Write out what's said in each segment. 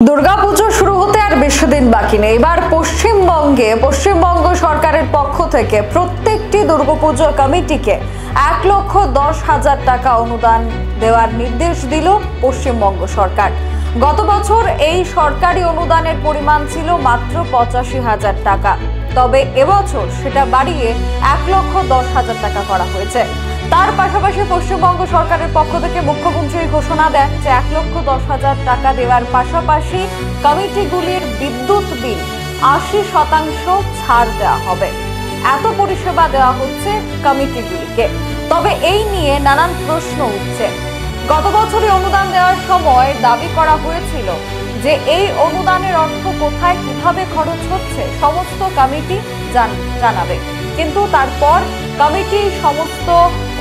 দুর্গাপুজো শুরু হতে আর বেশি দিন বাকি নেই। এবার পশ্চিমবঙ্গ সরকারের পক্ষ থেকে প্রত্যেকটি দুর্গাপুজো কমিটিকে 1,10,000 টাকা অনুদান দেওয়ার নির্দেশ দিল পশ্চিমবঙ্গ সরকার। গত বছর এই সরকারি অনুদানের পরিমাণ ছিল মাত্র 85,000 টাকা, তবে এবছর সেটা বাড়িয়ে 1,10,000 টাকা করা হয়েছে। তার পাশাপাশি পশ্চিমবঙ্গ সরকারের পক্ষ থেকে মুখ্যমন্ত্রী ঘোষণা দেন যে 1,10,000 টাকা দেওয়ার পাশাপাশি কমিটিগুলির বিদ্যুৎ বিল 80% ছাড় দেওয়া হবে। এত পরিষেবা দেওয়া হচ্ছে কমিটিগুলিকে। তবে এই নিয়ে নানান প্রশ্ন উঠছে। গত বছরই অনুদান দেওয়ার সময় দাবি করা হয়েছিল যে এই অনুদানের অর্থ কোথায় কিভাবে খরচ হচ্ছে সমস্ত কমিটি জানাবে, কিন্তু তারপর কমিটি সমস্ত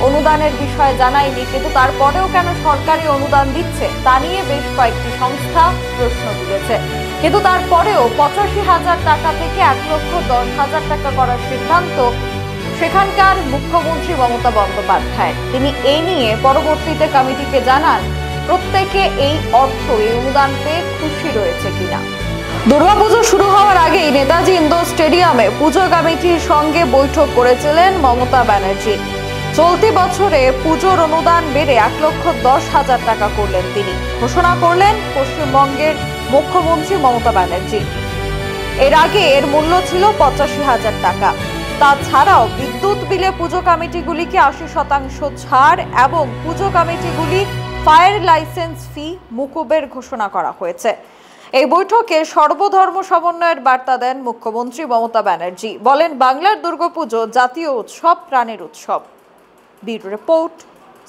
অনুদানের বিষয়ে জানায়নি। কিন্তু তারপরেও কেন সরকারি অনুদান দিচ্ছে তা নিয়ে বেশ কয়েকটি সংস্থা প্রশ্ন তুলেছে। কিন্তু তারপরেও 85,000 টাকা থেকে 1,10,000 টাকা করার সিদ্ধান্ত সেখানকার মুখ্যমন্ত্রী মমতা বন্দ্যোপাধ্যায়। তিনি এই নিয়ে পরবর্তীতে কমিটিকে জানান প্রত্যেকে এই অনুদান পেয়ে খুশি রয়েছে কিনা। দুর্গাপুজো শুরু হওয়ার আগেই নেতাজি ইন্ডোর স্টেডিয়ামে পুজো কমিটির সঙ্গে বৈঠক করেছিলেন মমতা ব্যানার্জি। চলতি বছরে পুজোর অনুদান বেড়ে 1,10,000 টাকা করলেন তিনি। ঘোষণা করলেন পশ্চিমবঙ্গের মুখ্যমন্ত্রী মমতা ব্যানার্জি। এর আগে এর মূল্য ছিল 85,000 টাকা। তাছাড়াও বিদ্যুৎ বিলে পুজো কমিটিগুলিকে 80% ছাড় এবং পুজো কমিটিগুলি ফায়ার লাইসেন্স ফি মুকুবের ঘোষণা করা হয়েছে। এই বৈঠকে সর্বধর্ম সমন্বয়ের বার্তা দেন মুখ্যমন্ত্রী মমতা ব্যানার্জি। বলেন, বাংলার দুর্গাপুজো জাতীয় উৎসব, প্রাণের উৎসব। Bureau report,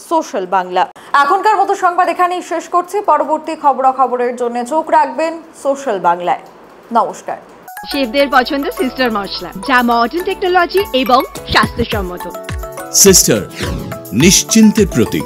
social Bangla. এখনকার মতো সংবাদ এখানেই শেষ করছি। পরবর্তী খবরাখবরের জন্য চোখ রাখবেন সোশ্যাল বাংলায়। নমস্কার। শেফদের পছন্দ সিস্টার মশলা, যা মডার্ন টেকনোলজি এবং স্বাস্থ্যসম্মত। সিস্টার, নিশ্চিন্তের প্রতীক।